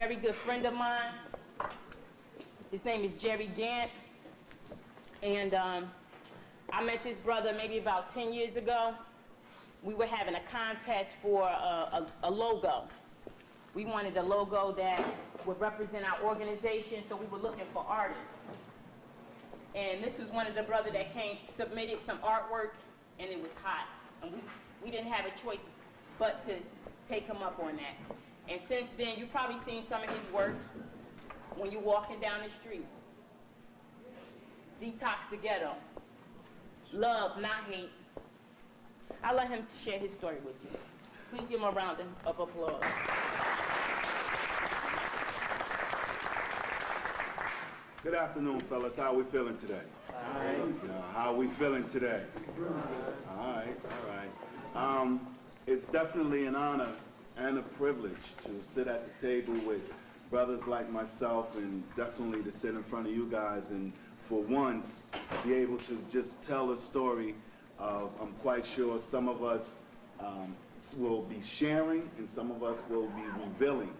Very good friend of mine. His name is Gant. And I met this brother maybe about 10 years ago. We were having a contest for a logo. We wanted a logo that would represent our organization, so we were looking for artists. And this was one of the brothers that submitted some artwork, and it was hot. And we didn't have a choice but to take him up on that. And since then, you've probably seen some of his work when you're walking down the streets. Detox the ghetto. Love, not hate. I'll let him share his story with you. Please give him a round of applause. Good afternoon, fellas. How are we feeling today? All right. How are we feeling today? All right, all right. It's definitely an honor and a privilege to sit at the table with brothers like myself, and definitely to sit in front of you guys and for once be able to just tell a story of, I'm quite sure some of us will be sharing and some of us will be revealing.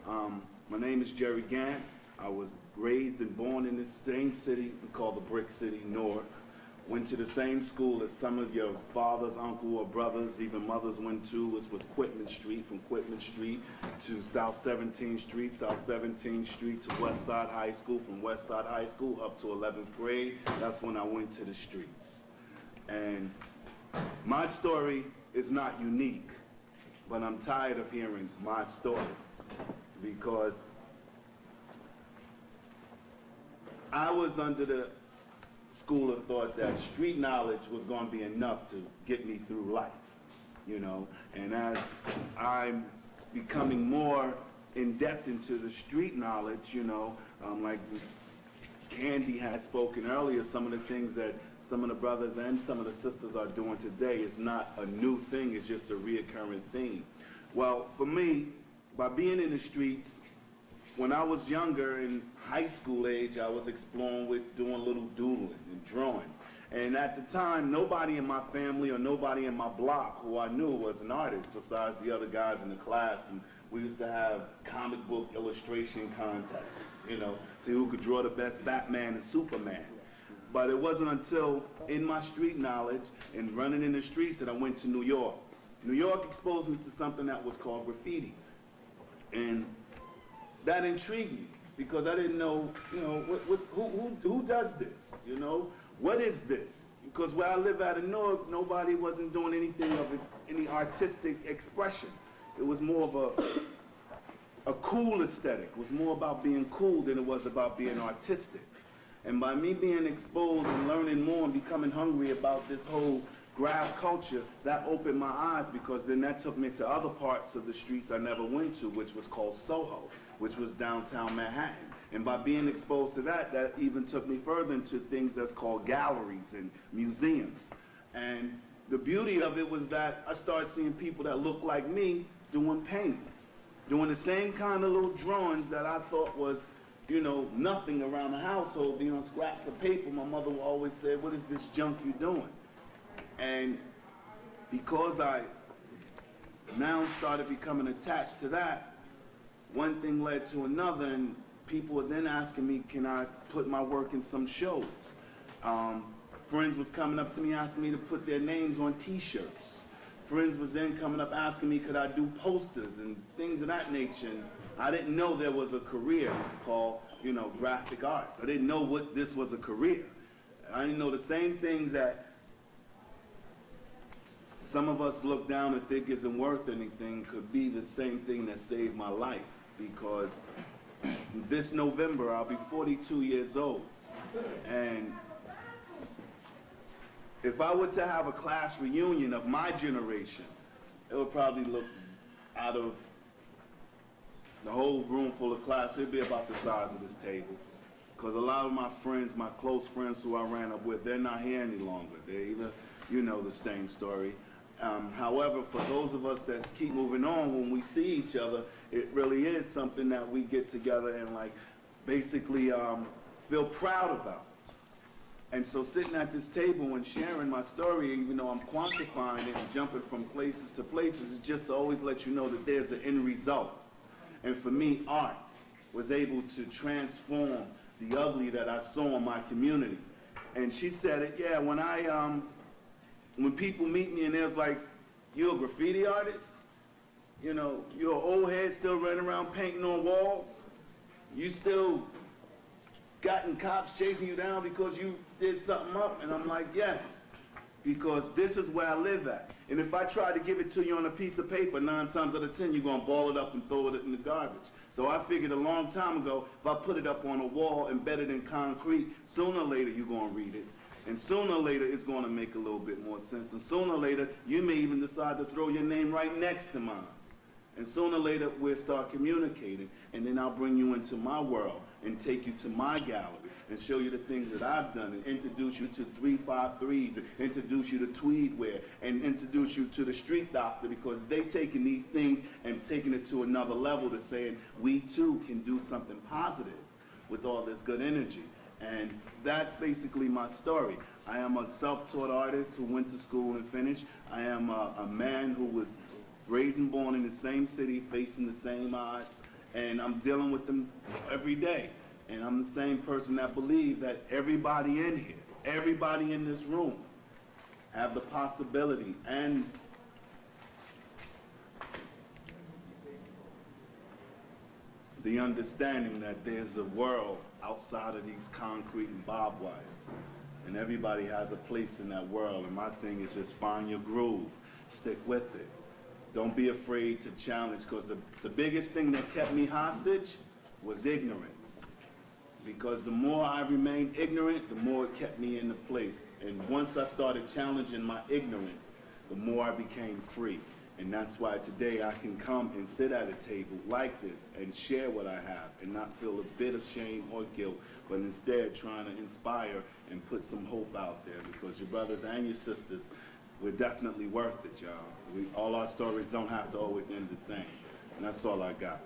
My name is Jerry Gant. I was raised and born in this same city we call the Brick City, North. Went to the same school as some of your fathers, uncle, or brothers, even mothers went to, which was Quitman Street. From Quitman Street to South 17th Street, South 17th Street to West Side High School, from West Side High School up to 11th grade. That's when I went to the streets. And my story is not unique, but I'm tired of hearing my stories, because I was under the school of thought that street knowledge was going to be enough to get me through life, you know. And as I'm becoming more in depth into the street knowledge, you know, like Candy has spoken earlier, some of the things that some of the brothers and some of the sisters are doing today is not a new thing, it's just a reoccurring theme. Well, for me, by being in the streets, when I was younger, in high school age, I was exploring with doing a little doodling and drawing. And at the time, nobody in my family or nobody in my block who I knew was an artist besides the other guys in the class. And we used to have comic book illustration contests, you know, see who could draw the best Batman and Superman. But it wasn't until in my street knowledge and running in the streets that I went to New York. New York exposed me to something that was called graffiti. And that intrigued me, because I didn't know, you know, who does this, you know? What is this? Because where I live at in Newark, nobody wasn't doing anything of any artistic expression. It was more of a cool aesthetic. It was more about being cool than it was about being artistic. And by me being exposed and learning more and becoming hungry about this whole graph culture, that opened my eyes, because then that took me to other parts of the streets I never went to, which was called Soho, which was downtown Manhattan. And by being exposed to that, that even took me further into things that's called galleries and museums. And the beauty of it was that I started seeing people that looked like me doing paintings, doing the same kind of little drawings that I thought was, you know, nothing around the household, being on scraps of paper. My mother would always say, "What is this junk you doing?" And because I now started becoming attached to that, one thing led to another, and people were then asking me, can I put my work in some shows? Friends was coming up to me asking me to put their names on t-shirts. Friends was then coming up asking me, could I do posters and things of that nature. And I didn't know there was a career called, you know, graphic arts. I didn't know what this was a career. I didn't know the same things that some of us look down and think isn't worth anything could be the same thing that saved my life. Because this November, I'll be 42 years old. And if I were to have a class reunion of my generation, it would probably look, out of the whole room full of class, it'd be about the size of this table. Because a lot of my friends, my close friends who I ran up with, they're not here any longer. They're either, you know, the same story. However, for those of us that keep moving on, when we see each other, it really is something that we get together and like basically feel proud about. And so sitting at this table and sharing my story, even though I'm quantifying it and jumping from places to places, is just to always let you know that there's an end result. And for me, art was able to transform the ugly that I saw in my community. And she said it, yeah, when people meet me and there's like, you're a graffiti artist? You know, you're an old head still running around painting on walls? You still gotten cops chasing you down because you did something up? And I'm like, yes, because this is where I live at. And if I try to give it to you on a piece of paper, 9 times out of 10, you're gonna ball it up and throw it in the garbage. So I figured a long time ago, if I put it up on a wall, embedded in concrete, sooner or later you're gonna read it. And sooner or later it's gonna make a little bit more sense. And sooner or later, you may even decide to throw your name right next to mine. And sooner or later, we'll start communicating, and then I'll bring you into my world and take you to my gallery and show you the things that I've done and introduce you to 353s, and introduce you to tweed wear, and introduce you to the street doctor, because they taking these things and taking it to another level to saying we too can do something positive with all this good energy. And that's basically my story. I am a self-taught artist who went to school and finished. I am a man who was raised and born in the same city, facing the same odds, and I'm dealing with them every day. And I'm the same person that believes that everybody in here, everybody in this room, have the possibility and the understanding that there's a world outside of these concrete and barbed wires. And everybody has a place in that world. And my thing is just find your groove, stick with it. Don't be afraid to challenge, because the biggest thing that kept me hostage was ignorance. Because the more I remained ignorant, the more it kept me in the place. And once I started challenging my ignorance, the more I became free. And that's why today I can come and sit at a table like this and share what I have and not feel a bit of shame or guilt, but instead trying to inspire and put some hope out there, because your brothers and your sisters, we're definitely worth it, y'all. All our stories don't have to always end the same. And that's all I got.